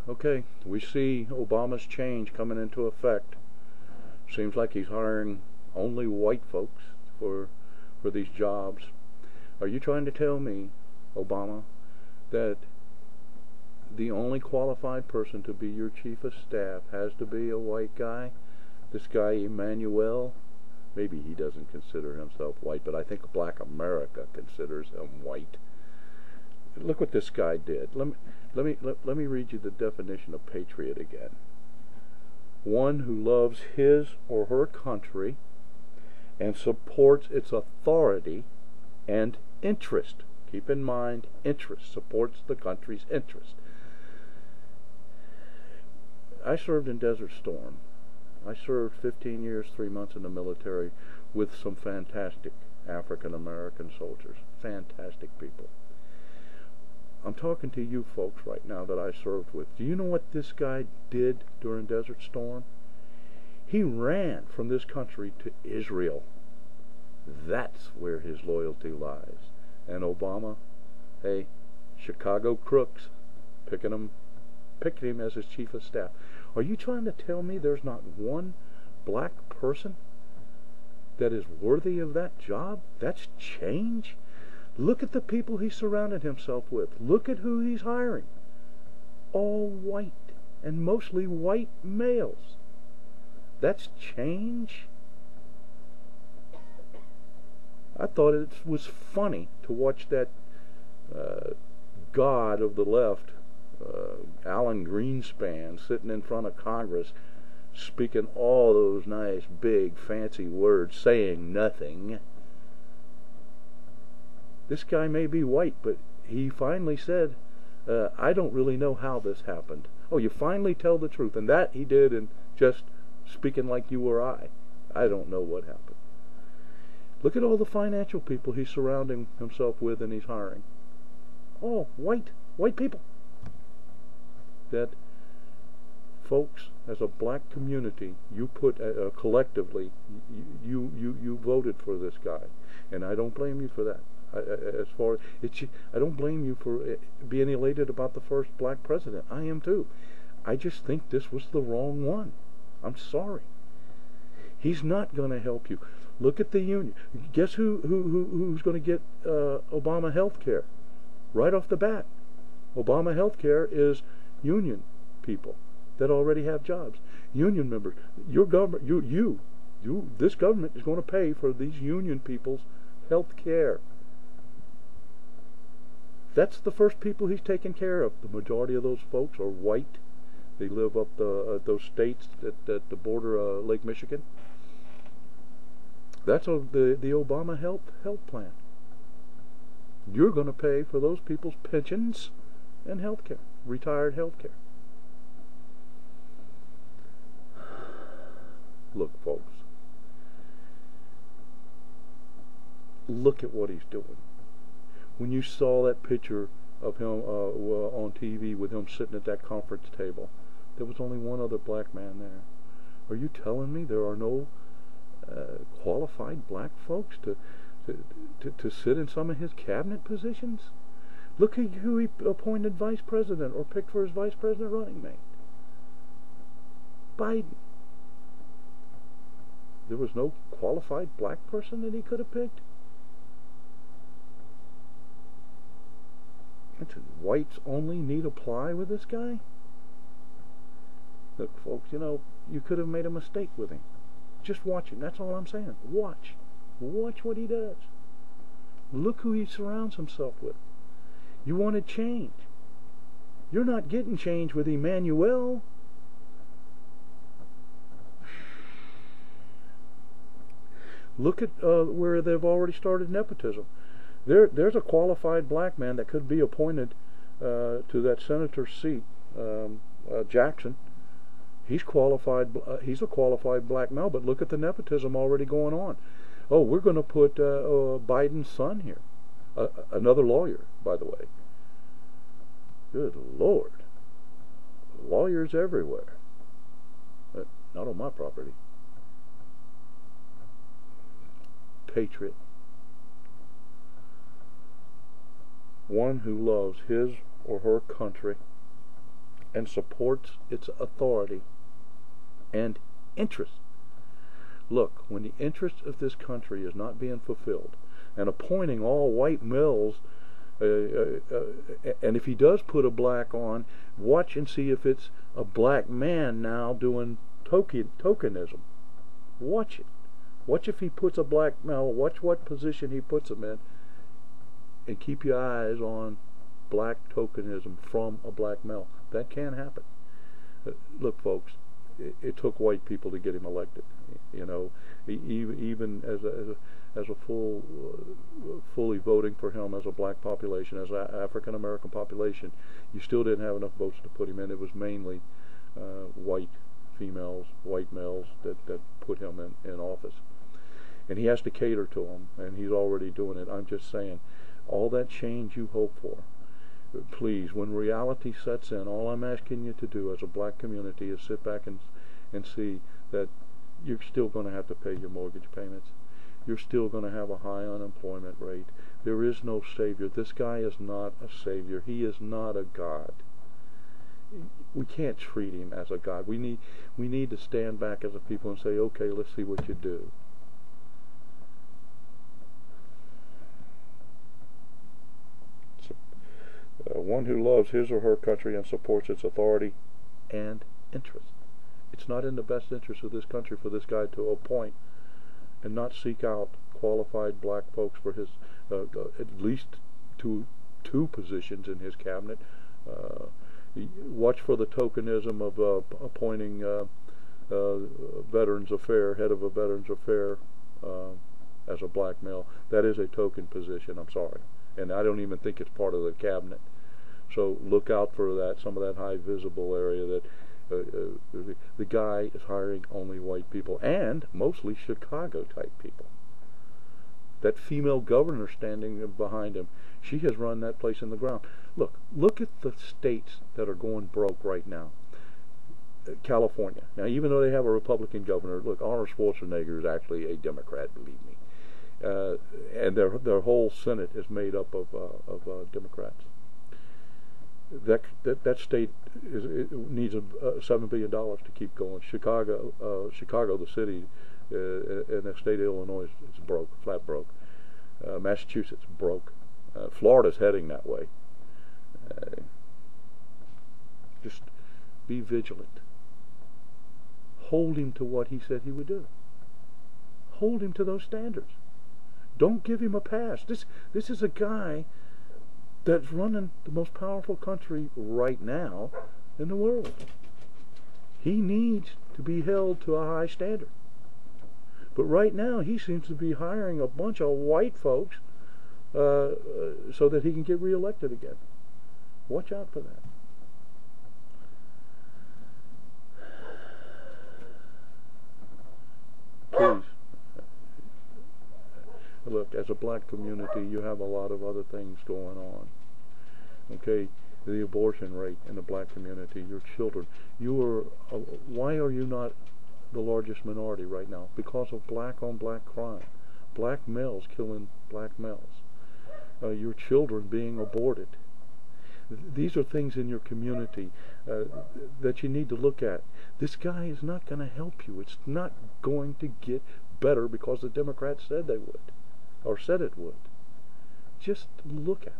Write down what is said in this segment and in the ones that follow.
Okay, we see Obama's change coming into effect. Seems like he's hiring only white folks for these jobs. Are you trying to tell me, Obama, that the only qualified person to be your chief of staff has to be a white guy? This guy Emmanuel, maybe he doesn't consider himself white, but I think Black America considers him white. Look what this guy did. Let me read you the definition of patriot again. One who loves his or her country and supports its authority and interest. Keep in mind, interest. Supports the country's interest. I served in Desert Storm. I served 15 years, 3 months in the military with some fantastic African American soldiers. Fantastic people. I'm talking to you folks right now that I served with. Do you know what this guy did during Desert Storm? He ran from this country to Israel. That's where his loyalty lies. And Obama, hey, Chicago crooks, picking him as his chief of staff. Are you trying to tell me there's not one black person that is worthy of that job? That's change? Look at the people he surrounded himself with. Look at who he's hiring. All white, and mostly white males. That's change? I thought it was funny to watch that god of the left, Alan Greenspan, sitting in front of Congress, speaking all those nice, big, fancy words, saying nothing. This guy may be white, but he finally said, I don't really know how this happened. Oh, you finally tell the truth. And that he did in just speaking like you or I. I don't know what happened. Look at all the financial people he's surrounding himself with and he's hiring. Oh, white people. That, folks, as a black community, you put collectively, you voted for this guy, and I don't blame you for that. I don't blame you for being elated about the first black president. I am too. I just think this was the wrong one. I'm sorry. He's not going to help you. Look at the union. Guess who's going to get Obama health care? Right off the bat. Obama health care is union people that already have jobs. Union members. Your government, this government is going to pay for these union people's health care. That's the first people he's taken care of. The majority of those folks are white. They live up those states at the border of Lake Michigan. That's the Obama health plan. You're going to pay for those people's pensions and health care, retired health care. Look, folks. Look at what he's doing. When you saw that picture of him on TV with him sitting at that conference table, there was only one other black man there. Are you telling me there are no qualified black folks to sit in some of his cabinet positions? Look at who he appointed vice president or picked for his vice president running mate. Biden. There was no qualified black person that he could have picked? Whites only need apply with this guy? Look, folks, you could have made a mistake with him. Just watch him. That's all I'm saying. Watch what he does. Look who he surrounds himself with. You wanted change. You're not getting change with Emmanuel. Look at where they've already started nepotism. There's a qualified black man that could be appointed to that senator's seat, Jackson. He's qualified. He's a qualified black male, but look at the nepotism already going on. Oh, we're going to put Biden's son here, another lawyer, by the way. Good Lord, lawyers everywhere, but not on my property. Patriot. One who loves his or her country and supports its authority and interest. Look, when the interest of this country is not being fulfilled, and appointing all white males, and if he does put a black on, watch and see if it's a black man now doing tokenism. Watch it. Watch if he puts a black male. Watch what position he puts him in, and keep your eyes on black tokenism from a black male. That can happen. Look, folks, it took white people to get him elected. You know, even as a fully voting for him as a black population, as an African American population, you still didn't have enough votes to put him in. It was mainly white females, white males that put him in office. And he has to cater to them, and he's already doing it. I'm just saying, all that change you hope for, please, when reality sets in, all I'm asking you to do as a black community is sit back and see that you're still going to have to pay your mortgage payments. You're still going to have a high unemployment rate. There is no savior. This guy is not a savior. He is not a god. We can't treat him as a god. We need to stand back as a people and say, okay, let's see what you do. One who loves his or her country and supports its authority and interest. It's not in the best interest of this country for this guy to appoint and not seek out qualified black folks for his at least two positions in his cabinet. Watch for the tokenism of appointing Veterans Affairs, head of a Veterans Affairs as a black male. That is a token position, I'm sorry. And I don't even think it's part of the cabinet. So look out for that, some of that high visible area that the guy is hiring only white people, and mostly Chicago type people. That female governor standing behind him, she has run that place in the ground. Look at the states that are going broke right now. California. Now, even though they have a Republican governor, look, Arnold Schwarzenegger is actually a Democrat, believe me. And their whole Senate is made up of Democrats. That state needs $7 billion to keep going. Chicago, the city, and the state of Illinois is broke, flat broke. Massachusetts broke. Florida's heading that way. Just be vigilant. Hold him to what he said he would do. Hold him to those standards. Don't give him a pass. This is a guy that's running the most powerful country right now in the world. He needs to be held to a high standard. But right now he seems to be hiring a bunch of white folks so that he can get reelected again. Watch out for that. Please. Look, as a black community, you have a lot of other things going on. Okay, the abortion rate in the black community, your children. Why are you not the largest minority right now? Because of black-on-black crime. Black males killing black males. Your children being aborted. These are things in your community that you need to look at. This guy is not going to help you. It's not going to get better because the Democrats said they would, or said it would. Just look at it.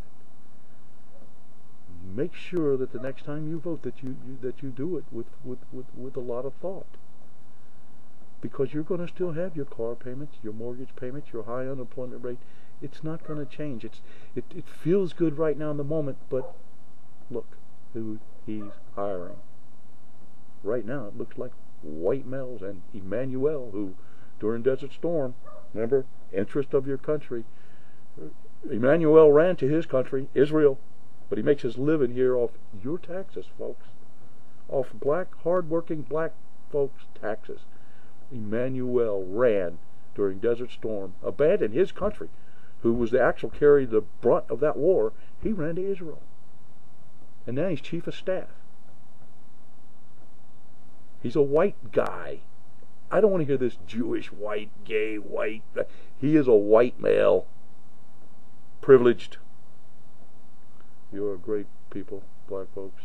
Make sure that the next time you vote that you do it with a lot of thought, because you're going to still have your car payments, your mortgage payments, your high unemployment rate. It's not going to change. It feels good right now in the moment, but look who he's hiring. Right now it looks like white males and Emmanuel, who during Desert Storm, remember, interest of your country, Emmanuel ran to his country, Israel, but he makes his living here off your taxes, folks. Off hard-working black folks' taxes. Emmanuel ran during Desert Storm, abandoned his country, who was the actual carry the brunt of that war. He ran to Israel. And now he's chief of staff. He's a white guy. I don't want to hear this Jewish, white, gay, white. He is a white male. Privileged. You're a great people, black folks.